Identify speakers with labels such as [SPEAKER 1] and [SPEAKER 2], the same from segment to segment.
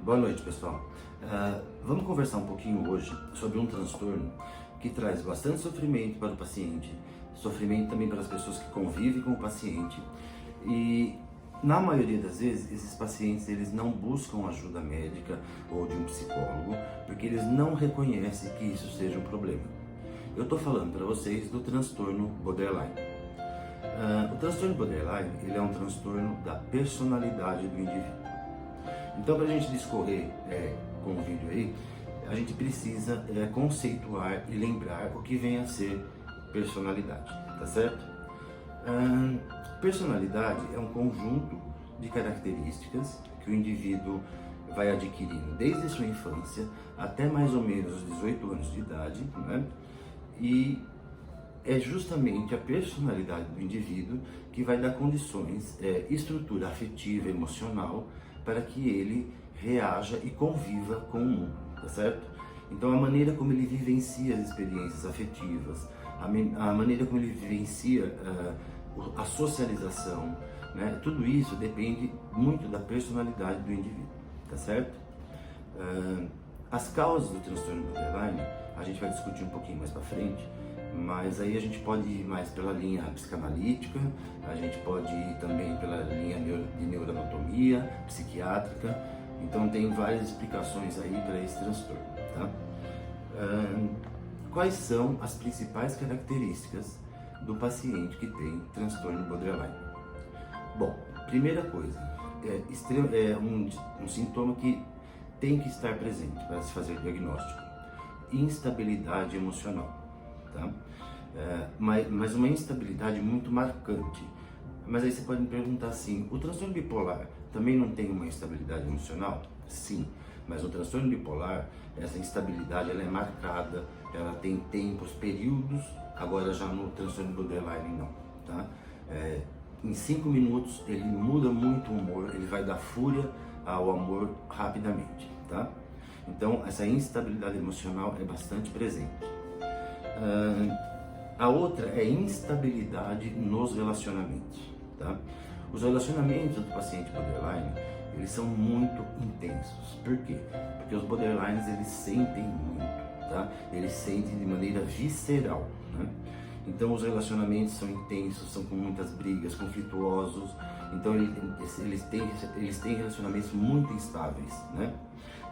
[SPEAKER 1] Boa noite, pessoal. Vamos conversar um pouquinho hoje sobre um transtorno que traz bastante sofrimento para o paciente, sofrimento também para as pessoas que convivem com o paciente e na maioria das vezes esses pacientes eles não buscam ajuda médica ou de um psicólogo porque eles não reconhecem que isso seja um problema. Eu estou falando para vocês do transtorno borderline. O transtorno borderline ele é um transtorno da personalidade do indivíduo. Então, para a gente discorrer com o vídeo aí, a gente precisa conceituar e lembrar o que vem a ser personalidade, tá certo? Personalidade é um conjunto de características que o indivíduo vai adquirindo desde sua infância até mais ou menos os 18 anos de idade, né? E é justamente a personalidade do indivíduo que vai dar condições, estrutura afetiva, emocional, para que ele reaja e conviva com o mundo, tá certo? Então a maneira como ele vivencia as experiências afetivas, a maneira como ele vivencia a socialização, né? Tudo isso depende muito da personalidade do indivíduo, tá certo? As causas do transtorno borderline a gente vai discutir um pouquinho mais para frente, mas aí a gente pode ir mais pela linha psicanalítica, a gente pode ir também pela linha de neuroanatomia, psiquiátrica, então tem várias explicações aí para esse transtorno, tá? Quais são as principais características do paciente que tem transtorno borderline? Bom, primeira coisa, é um sintoma que tem que estar presente para se fazer diagnóstico: instabilidade emocional. Tá? Mas uma instabilidade muito marcante. Mas aí você pode me perguntar assim, o transtorno bipolar também não tem uma instabilidade emocional? Sim, mas o transtorno bipolar, essa instabilidade ela é marcada, ela tem tempos, períodos, agora já no transtorno borderline não. Tá? Em 5 minutos ele muda muito o humor, ele vai da fúria ao amor rapidamente. Tá? Então essa instabilidade emocional é bastante presente. A outra é instabilidade nos relacionamentos, tá? Os relacionamentos do paciente borderline, eles são muito intensos. Por quê? Porque os borderlines, eles sentem muito, tá? Eles sentem de maneira visceral, né? Então os relacionamentos são intensos, são com muitas brigas, conflituosos. Então eles têm relacionamentos muito instáveis, né?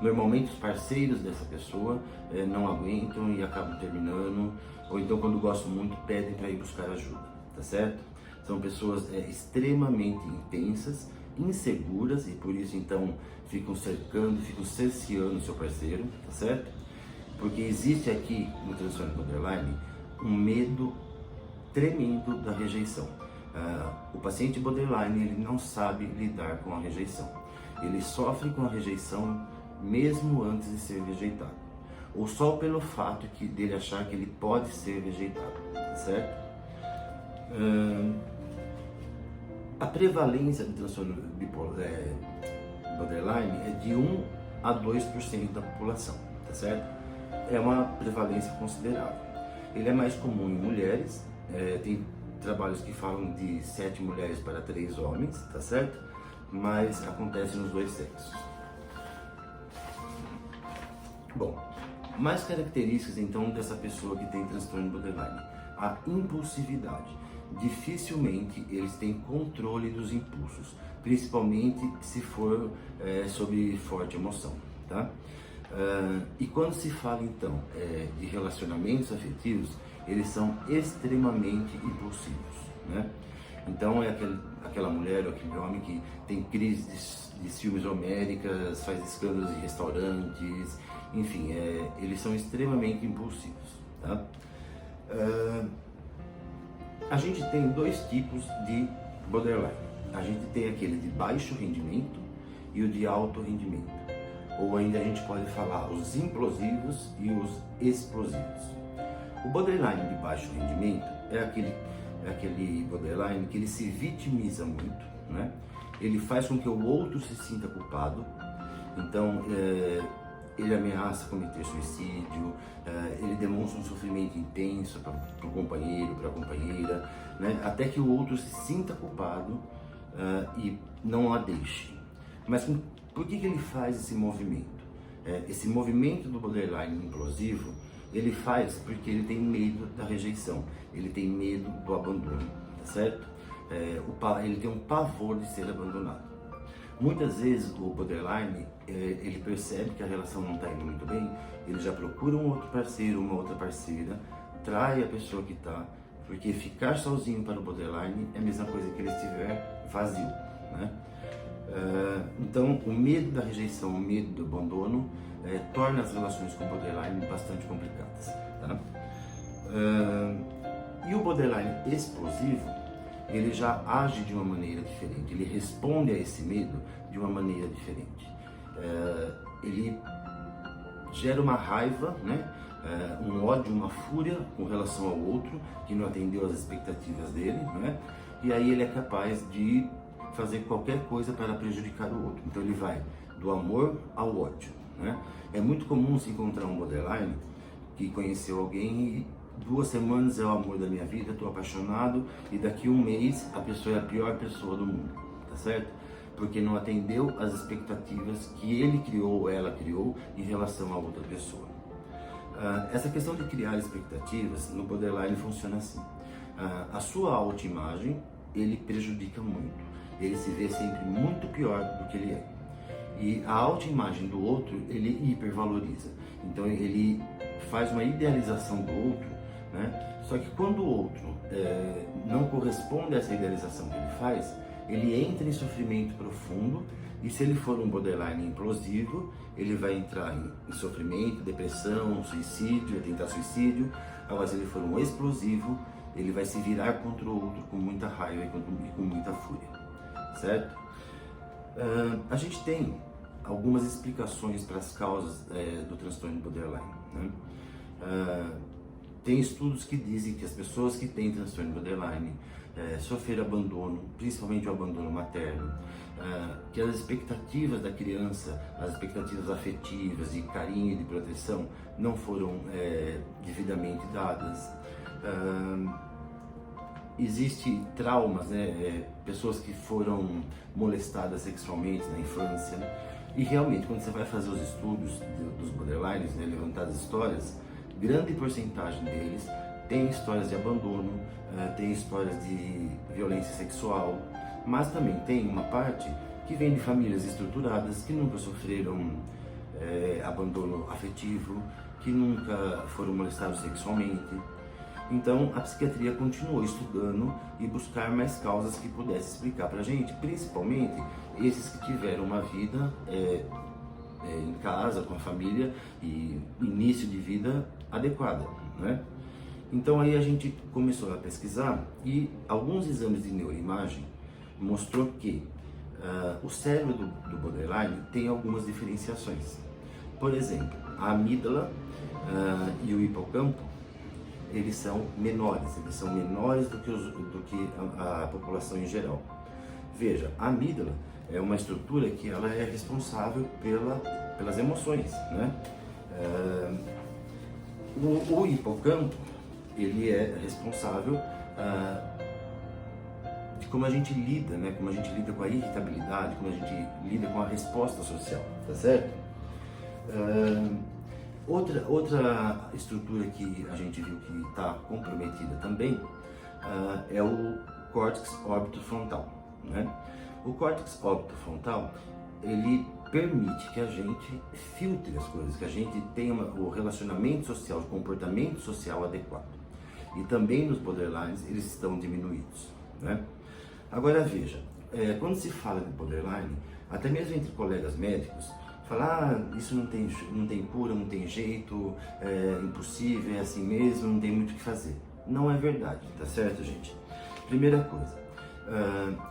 [SPEAKER 1] Normalmente os parceiros dessa pessoa não aguentam e acabam terminando, ou então quando gostam muito pedem para ir buscar ajuda, tá certo? São pessoas extremamente intensas, inseguras e por isso então ficam cercando, ficam cerceando o seu parceiro, tá certo? Porque existe aqui no transtorno borderline um medo tremendo da rejeição. O paciente borderline ele não sabe lidar com a rejeição. Ele sofre com a rejeição mesmo antes de ser rejeitado, ou só pelo fato dele achar que ele pode ser rejeitado, tá certo? A prevalência do transtorno borderline é de 1 a 2% da população, tá certo? É uma prevalência considerável. Ele é mais comum em mulheres, tem trabalhos que falam de 7 mulheres para 3 homens, tá certo? Mas acontece nos dois sexos. Bom, mais características então dessa pessoa que tem transtorno borderline: a impulsividade. Dificilmente eles têm controle dos impulsos, principalmente se for sobre forte emoção, tá? E quando se fala então de relacionamentos afetivos, eles são extremamente impulsivos, né? Então é aquela mulher ou aquele homem que tem crises de ciúmes homéricas, faz escândalos em restaurantes, enfim, eles são extremamente impulsivos, tá? A gente tem 2 tipos de borderline. A gente tem aquele de baixo rendimento e o de alto rendimento. Ou ainda a gente pode falar os implosivos e os explosivos. O borderline de baixo rendimento é aquele borderline que ele se vitimiza muito, né? Ele faz com que o outro se sinta culpado. Então, ele ameaça cometer suicídio, ele demonstra um sofrimento intenso para o companheiro, para a companheira, né? Até que o outro se sinta culpado e não a deixe. Mas Por que ele faz esse movimento? Esse movimento do borderline implosivo, ele faz porque ele tem medo da rejeição, ele tem medo do abandono, tá certo? Ele tem um pavor de ser abandonado. Muitas vezes o borderline, ele percebe que a relação não está indo muito bem, ele já procura um outro parceiro, uma outra parceira, trai a pessoa que está, porque ficar sozinho para o borderline é a mesma coisa que ele estiver vazio, né? Então, o medo da rejeição, o medo do abandono, torna as relações com o borderline bastante complicadas, tá? E o borderline explosivo, ele já age de uma maneira diferente, ele responde a esse medo de uma maneira diferente. Ele gera uma raiva, né? Um ódio, uma fúria com relação ao outro, que não atendeu às expectativas dele, né? E aí ele é capaz de fazer qualquer coisa para prejudicar o outro. Então ele vai do amor ao ódio, né? É muito comum se encontrar um borderline que conheceu alguém e 2 semanas é o amor da minha vida, estou apaixonado, e daqui 1 mês a pessoa é a pior pessoa do mundo, tá certo? Porque não atendeu às expectativas que ele criou ou ela criou em relação a outra pessoa. Essa questão de criar expectativas no borderline funciona assim. A sua autoimagem, ele prejudica muito. Ele se vê sempre muito pior do que ele é. E a autoimagem do outro, ele hipervaloriza. Então ele faz uma idealização do outro, né? Só que quando o outro não corresponde a essa idealização que ele faz, ele entra em sofrimento profundo, e se ele for um borderline implosivo, ele vai entrar em sofrimento, depressão, suicídio, vai tentar suicídio. Agora, se ele for um explosivo, ele vai se virar contra o outro com muita raiva e com muita fúria, certo? A gente tem algumas explicações para as causas do transtorno borderline, né? Tem estudos que dizem que as pessoas que têm transtorno borderline sofreram abandono, principalmente o abandono materno, que as expectativas da criança, as expectativas afetivas de carinho e de proteção não foram devidamente dadas. Existem traumas, né? Pessoas que foram molestadas sexualmente na infância, e realmente quando você vai fazer os estudos dos borderlines, né, levantar as histórias, grande porcentagem deles tem histórias de abandono, tem histórias de violência sexual, mas também tem uma parte que vem de famílias estruturadas que nunca sofreram abandono afetivo, que nunca foram molestados sexualmente. Então a psiquiatria continuou estudando e buscar mais causas que pudessem explicar para a gente, principalmente esses que tiveram uma vida em casa, com a família, e início de vida adequada, né? Então aí a gente começou a pesquisar, e alguns exames de neuroimagem mostrou que o cérebro do borderline tem algumas diferenciações. Por exemplo, a amígdala e o hipocampo, eles são menores do que a população em geral. Veja, a amígdala é uma estrutura que ela é responsável pelas emoções, né? O hipocampo, ele é responsável de como a gente lida, né? Como a gente lida com a irritabilidade, como a gente lida com a resposta social, tá certo? Outra estrutura que a gente viu que está comprometida também é o córtex orbitofrontal, né? O córtex orbitofrontal, ele permite que a gente filtre as coisas, que a gente tenha o relacionamento social, o comportamento social adequado. E também nos borderlines eles estão diminuídos, né? Agora veja, quando se fala de borderline, até mesmo entre colegas médicos, falar isso não tem cura, não tem jeito, é impossível, é assim mesmo, não tem muito o que fazer. Não é verdade, tá certo, gente? Primeira coisa,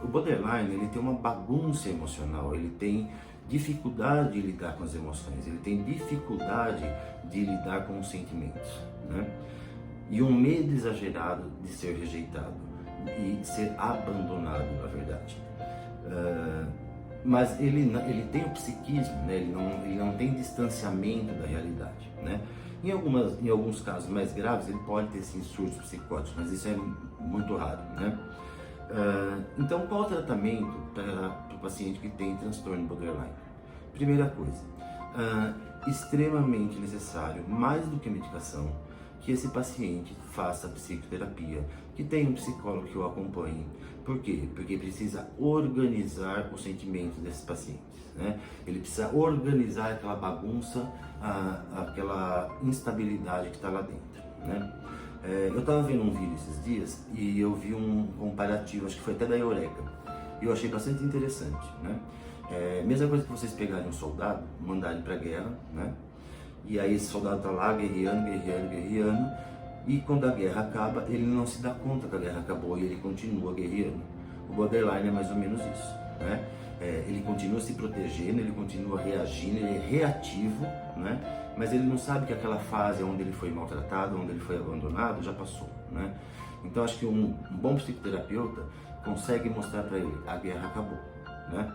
[SPEAKER 1] o borderline, ele tem uma bagunça emocional, ele tem dificuldade de lidar com as emoções, ele tem dificuldade de lidar com os sentimentos, né? E um medo exagerado de ser rejeitado e ser abandonado, na verdade. Mas ele tem o psiquismo, né? Ele não tem distanciamento da realidade, né? Em alguns casos mais graves, ele pode ter sim surtos psicóticos, mas isso é muito raro, né? Então, qual o tratamento para o paciente que tem transtorno borderline? Primeira coisa, extremamente necessário, mais do que medicação, que esse paciente faça psicoterapia, que tenha um psicólogo que o acompanhe. Por quê? Porque precisa organizar os sentimentos desses pacientes, né? Ele precisa organizar aquela bagunça, aquela instabilidade que está lá dentro, né? Eu estava vendo um vídeo esses dias e eu vi um comparativo, acho que foi até da Eureka, e eu achei bastante interessante, né? Mesma coisa que vocês pegarem um soldado, mandarem para a guerra, né? E aí esse soldado está lá guerreando, e quando a guerra acaba, ele não se dá conta que a guerra acabou e ele continua guerreando. O borderline é mais ou menos isso, né? Ele continua se protegendo, ele continua reagindo, ele é reativo, né? Mas ele não sabe que aquela fase onde ele foi maltratado, onde ele foi abandonado, já passou, né? Então acho que um bom psicoterapeuta consegue mostrar para ele, a guerra acabou, né?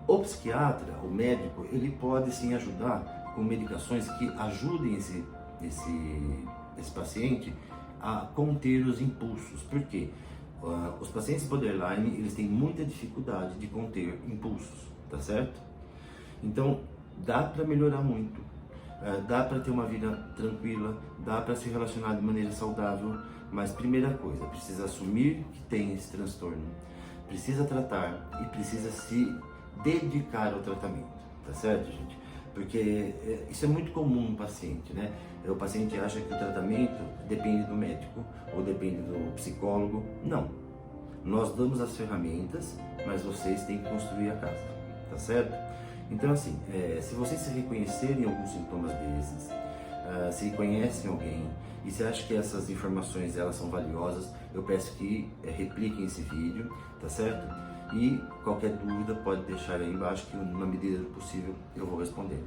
[SPEAKER 1] O psiquiatra, o médico, ele pode sim ajudar com medicações que ajudem esse paciente a conter os impulsos. Por quê? Os pacientes borderline, eles têm muita dificuldade de conter impulsos, tá certo? Então, dá para melhorar muito, dá para ter uma vida tranquila, dá para se relacionar de maneira saudável, mas primeira coisa, precisa assumir que tem esse transtorno, precisa tratar e precisa se dedicar ao tratamento, tá certo, gente? Porque isso é muito comum no paciente, né? O paciente acha que o tratamento depende do médico ou depende do psicólogo. Não. Nós damos as ferramentas, mas vocês têm que construir a casa, tá certo? Então, assim, se vocês se reconhecerem em alguns sintomas desses, se conhecem alguém e se acha que essas informações elas são valiosas, eu peço que repliquem esse vídeo, tá certo? E qualquer dúvida pode deixar aí embaixo que na medida do possível eu vou responder.